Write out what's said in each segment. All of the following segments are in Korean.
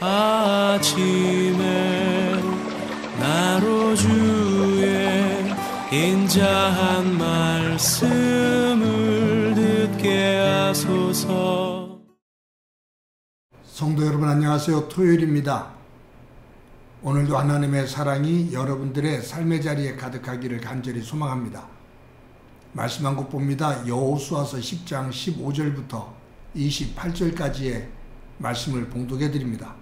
아침에 나로 주의 인자한 말씀을 듣게 하소서. 성도 여러분 안녕하세요. 토요일입니다. 오늘도 하나님의 사랑이 여러분들의 삶의 자리에 가득하기를 간절히 소망합니다. 말씀 한 곳 봅니다. 여호수아서 10장 15절부터 28절까지의 말씀을 봉독해 드립니다.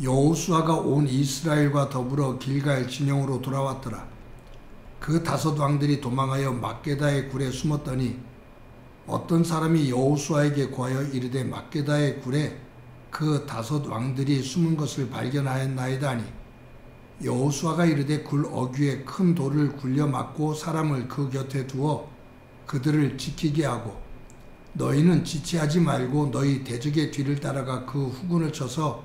여호수아가 온 이스라엘과 더불어 길갈 진영으로 돌아왔더라. 그 5 왕들이 도망하여 막게다의 굴에 숨었더니 어떤 사람이 여호수아에게 구하여 이르되 막게다의 굴에 그 5 왕들이 숨은 것을 발견하였나이다 하니 여호수아가 이르되 굴 어귀에 큰 돌을 굴려 막고 사람을 그 곁에 두어 그들을 지키게 하고 너희는 지체하지 말고 너희 대적의 뒤를 따라가 그 후군을 쳐서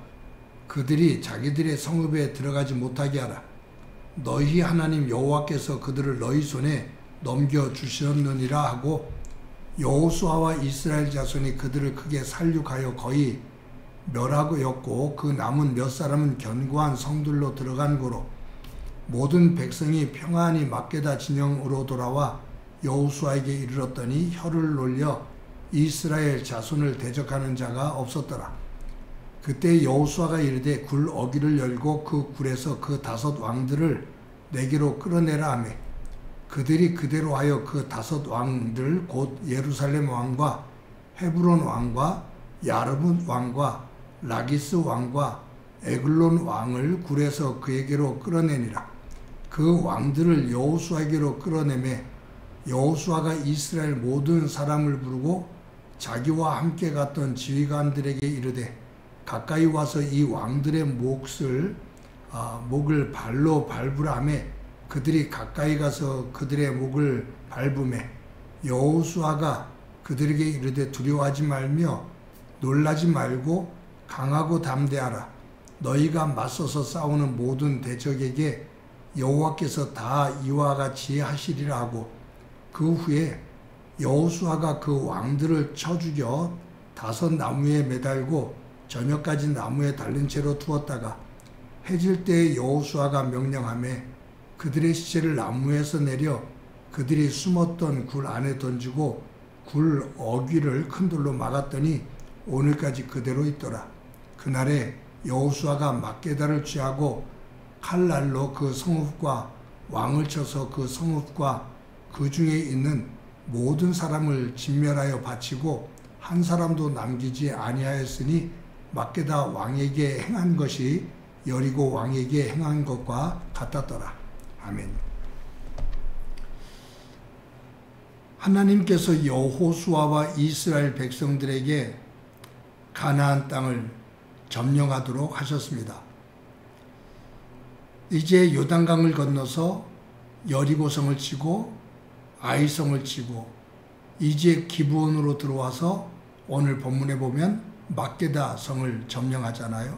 그들이 자기들의 성읍에 들어가지 못하게 하라. 너희 하나님 여호와께서 그들을 너희 손에 넘겨주셨느니라 하고 여호수아와 이스라엘 자손이 그들을 크게 살육하여 거의 멸하고였고 그 남은 몇 사람은 견고한 성들로 들어간 고로 모든 백성이 평안히 막게다 진영으로 돌아와 여호수아에게 이르렀더니 혀를 놀려 이스라엘 자손을 대적하는 자가 없었더라. 그때 여호수아가 이르되 굴 어귀를 열고 그 굴에서 그 5 왕들을 내게로 끌어내라 하매 그들이 그대로 하여 그 5 왕들 곧 예루살렘 왕과 헤브론 왕과 야르문 왕과 라기스 왕과 에글론 왕을 굴에서 그에게로 끌어내니라. 그 왕들을 여호수아에게로 끌어내매 여호수아가 이스라엘 모든 사람을 부르고 자기와 함께 갔던 지휘관들에게 이르되 가까이 와서 이 왕들의 목을 발로 밟으라 하매 그들이 가까이 가서 그들의 목을 밟으매 여호수아가 그들에게 이르되 두려워하지 말며 놀라지 말고 강하고 담대하라. 너희가 맞서서 싸우는 모든 대적에게 여호와께서 다 이와 같이 하시리라 하고 그 후에 여호수아가 그 왕들을 쳐 죽여 5 나무에 매달고 저녁까지 나무에 달린 채로 두었다가 해질 때에 여호수아가 명령하매 그들의 시체를 나무에서 내려 그들이 숨었던 굴 안에 던지고 굴 어귀를 큰 돌로 막았더니 오늘까지 그대로 있더라. 그날에 여호수아가 막게다를 취하고 칼날로 그 성읍과 왕을 쳐서 그 성읍과 그 중에 있는 모든 사람을 진멸하여 바치고 한 사람도 남기지 아니하였으니 막게다 왕에게 행한 것이 여리고 왕에게 행한 것과 같았더라. 아멘. 하나님께서 여호수아와 이스라엘 백성들에게 가나안 땅을 점령하도록 하셨습니다. 이제 요단강을 건너서 여리고성을 치고 아이성을 치고 이제 기브온으로 들어와서 오늘 본문에 보면 막게다 성을 점령하잖아요.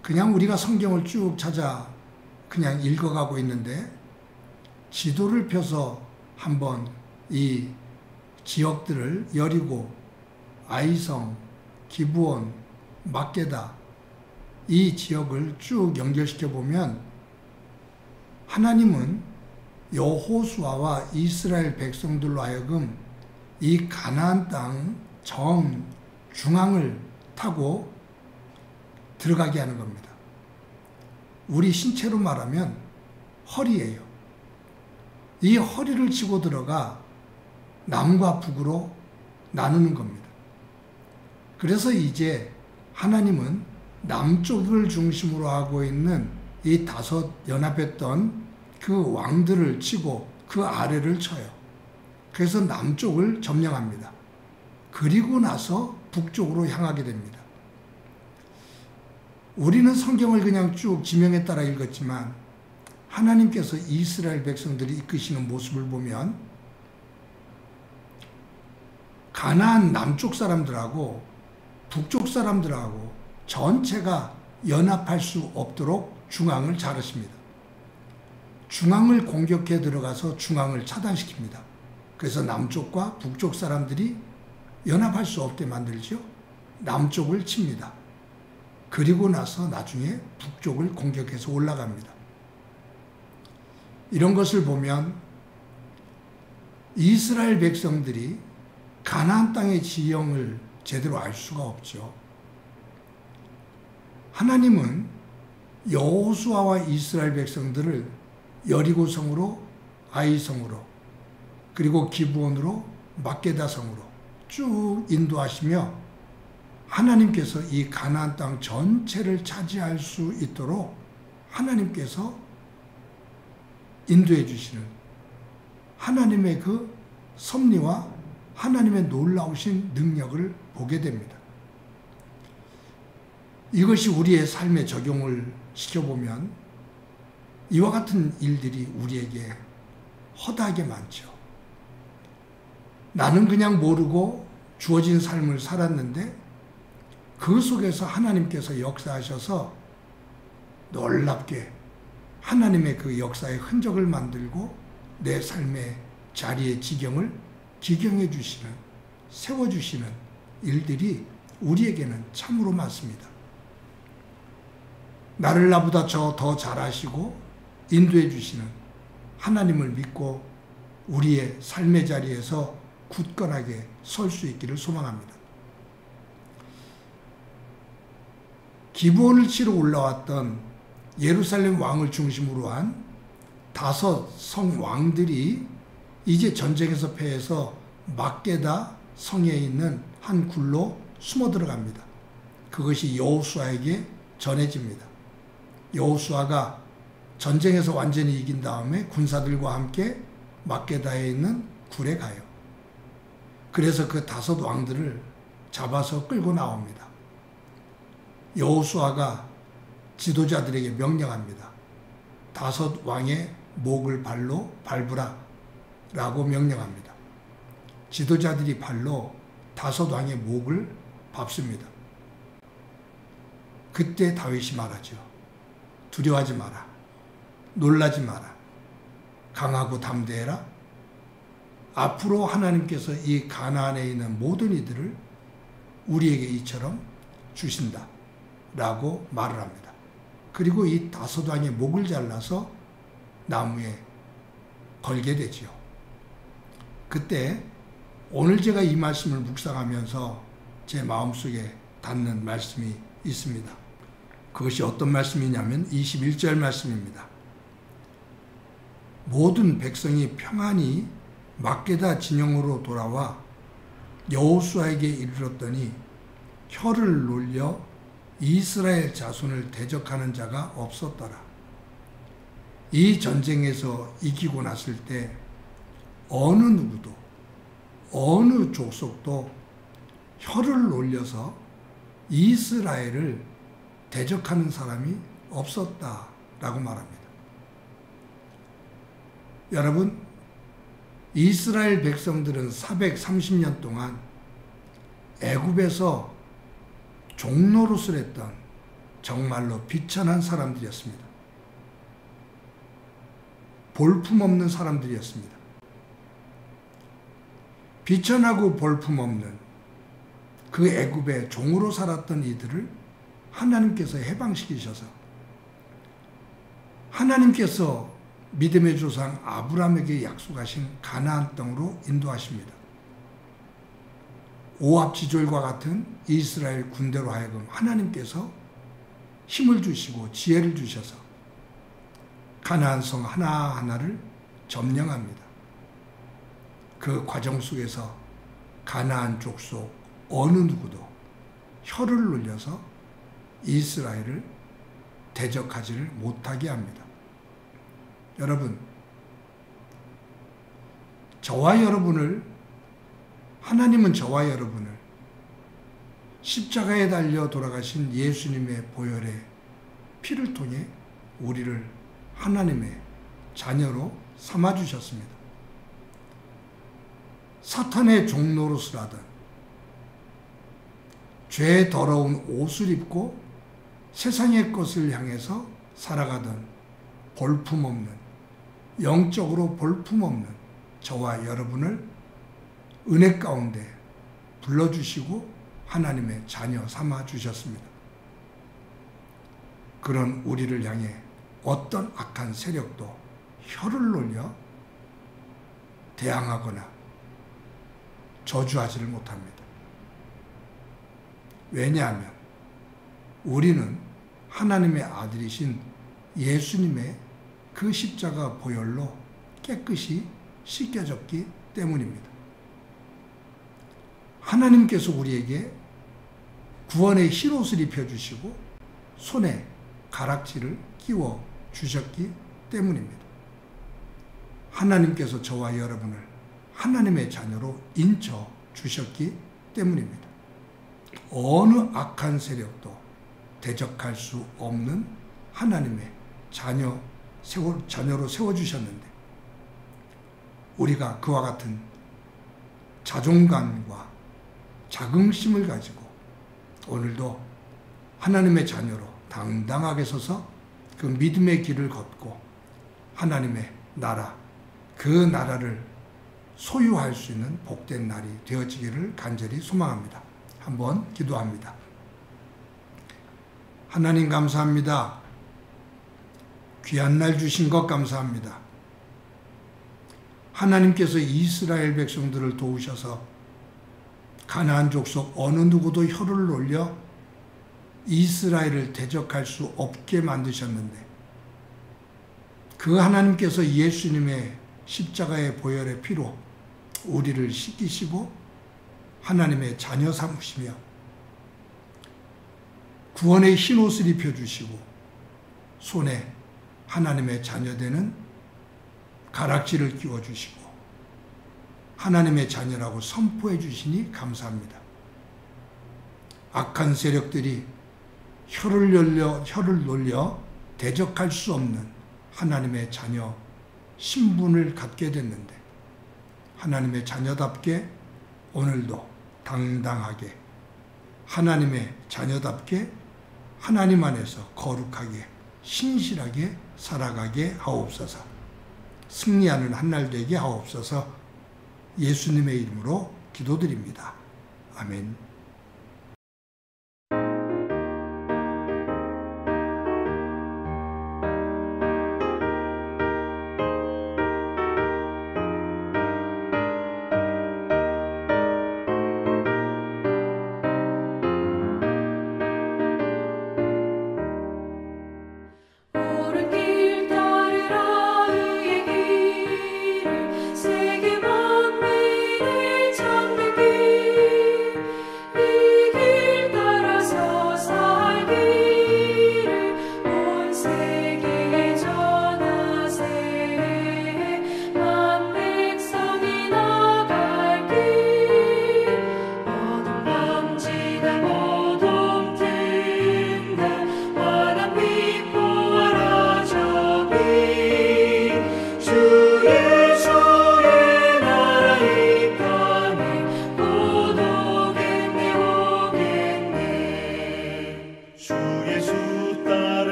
그냥 우리가 성경을 쭉 찾아 그냥 읽어가고 있는데 지도를 펴서 한번 이 지역들을 여리고, 아이성, 기브온, 막게다 이 지역을 쭉 연결시켜 보면 하나님은 여호수아와 이스라엘 백성들로 하여금 이 가나안 땅 중앙을 타고 들어가게 하는 겁니다. 우리 신체로 말하면 허리예요. 이 허리를 치고 들어가 남과 북으로 나누는 겁니다. 그래서 이제 하나님은 남쪽을 중심으로 하고 있는 이 5 연합했던 그 왕들을 치고 그 아래를 쳐요. 그래서 남쪽을 점령합니다. 그리고 나서 북쪽으로 향하게 됩니다. 우리는 성경을 그냥 쭉 지명에 따라 읽었지만 하나님께서 이스라엘 백성들이 이끄시는 모습을 보면 가나안 남쪽 사람들하고 북쪽 사람들하고 전체가 연합할 수 없도록 중앙을 자르십니다. 중앙을 공격해 들어가서 중앙을 차단시킵니다. 그래서 남쪽과 북쪽 사람들이 연합할 수 없게 만들죠. 남쪽을 칩니다. 그리고 나서 나중에 북쪽을 공격해서 올라갑니다. 이런 것을 보면 이스라엘 백성들이 가나안 땅의 지형을 제대로 알 수가 없죠. 하나님은 여호수아와 이스라엘 백성들을 여리고성으로, 아이성으로, 그리고 기브온으로, 막게다성으로 쭉 인도하시며 하나님께서 이 가나안 땅 전체를 차지할 수 있도록 하나님께서 인도해 주시는 하나님의 그 섭리와 하나님의 놀라우신 능력을 보게 됩니다. 이것이 우리의 삶에 적용을 시켜보면 이와 같은 일들이 우리에게 허다하게 많죠. 나는 그냥 모르고 주어진 삶을 살았는데 그 속에서 하나님께서 역사하셔서 놀랍게 하나님의 그 역사의 흔적을 만들고 내 삶의 자리의 지경을 기경해 주시는, 세워주시는 일들이 우리에게는 참으로 많습니다. 나를 나보다 더 잘하시고 인도해 주시는 하나님을 믿고 우리의 삶의 자리에서 굳건하게 설 수 있기를 소망합니다. 기브온을 치러 올라왔던 예루살렘 왕을 중심으로 한 5 성 왕들이 이제 전쟁에서 패해서 막게다 성에 있는 한 굴로 숨어 들어갑니다. 그것이 여호수아에게 전해집니다. 여호수아가 전쟁에서 완전히 이긴 다음에 군사들과 함께 막게다에 있는 굴에 가요. 그래서 그 5 왕들을 잡아서 끌고 나옵니다. 여호수아가 지도자들에게 명령합니다. 5 왕의 목을 발로 밟으라 라고 명령합니다. 지도자들이 발로 5 왕의 목을 밟습니다. 그때 다윗이 말하죠. 두려워하지 마라. 놀라지 마라. 강하고 담대해라. 앞으로 하나님께서 이 가나안에 있는 모든 이들을 우리에게 이처럼 주신다 라고 말을 합니다. 그리고 이 5 왕의 목을 잘라서 나무에 걸게 되지요. 그때 오늘 제가 이 말씀을 묵상하면서 제 마음속에 닿는 말씀이 있습니다. 그것이 어떤 말씀이냐면 21절 말씀입니다. 모든 백성이 평안히 막게다 진영으로 돌아와 여호수아에게 이르렀더니 혀를 놀려 이스라엘 자손을 대적하는 자가 없었더라. 이 전쟁에서 이기고 났을 때 어느 누구도 어느 족속도 혀를 놀려서 이스라엘을 대적하는 사람이 없었다라고 말합니다. 여러분, 이스라엘 백성들은 430년 동안 애굽에서 종노릇을 했던 정말로 비천한 사람들이었습니다. 볼품없는 사람들이었습니다. 비천하고 볼품없는 그 애굽의 종으로 살았던 이들을 하나님께서 해방시키셔서 하나님께서 믿음의 조상 아브라함에게 약속하신 가나안 땅으로 인도하십니다. 오합지졸과 같은 이스라엘 군대로 하여금 하나님께서 힘을 주시고 지혜를 주셔서 가나안 성 하나하나를 점령합니다. 그 과정 속에서 가나안 족속 어느 누구도 혀를 놀려서 이스라엘을 대적하지를 못하게 합니다. 여러분, 하나님은 저와 여러분을 십자가에 달려 돌아가신 예수님의 보혈의 피를 통해 우리를 하나님의 자녀로 삼아주셨습니다. 사탄의 종노릇을 하던 죄 더러운 옷을 입고 세상의 것을 향해서 살아가던 볼품없는, 영적으로 볼품없는 저와 여러분을 은혜 가운데 불러주시고 하나님의 자녀 삼아 주셨습니다. 그런 우리를 향해 어떤 악한 세력도 혀를 놀려 대항하거나 저주하지를 못합니다. 왜냐하면 우리는 하나님의 아들이신 예수님의 그 십자가 보혈로 깨끗이 씻겨졌기 때문입니다. 하나님께서 우리에게 구원의 흰옷을 입혀주시고 손에 가락지를 끼워 주셨기 때문입니다. 하나님께서 저와 여러분을 하나님의 자녀로 인쳐 주셨기 때문입니다. 어느 악한 세력도 대적할 수 없는 하나님의 자녀로 세워주셨는데 우리가 그와 같은 자존감과 자긍심을 가지고 오늘도 하나님의 자녀로 당당하게 서서 그 믿음의 길을 걷고 하나님의 나라, 그 나라를 소유할 수 있는 복된 날이 되어지기를 간절히 소망합니다. 한번 기도합니다. 하나님 감사합니다. 귀한 날 주신 것 감사합니다. 하나님께서 이스라엘 백성들을 도우셔서 가나안 족속 어느 누구도 혀를 놀려 이스라엘을 대적할 수 없게 만드셨는데 그 하나님께서 예수님의 십자가의 보혈의 피로 우리를 씻기시고 하나님의 자녀 삼으시며 구원의 흰옷을 입혀주시고 손에 하나님의 자녀되는 가락지를 끼워주시고 하나님의 자녀라고 선포해 주시니 감사합니다. 악한 세력들이 혀를 놀려 대적할 수 없는 하나님의 자녀 신분을 갖게 됐는데 하나님의 자녀답게 오늘도 당당하게 하나님의 자녀답게 하나님 안에서 거룩하게 신실하게 살아가게 하옵소서. 승리하는 한날 되게 하옵소서. 예수님의 이름으로 기도드립니다. 아멘.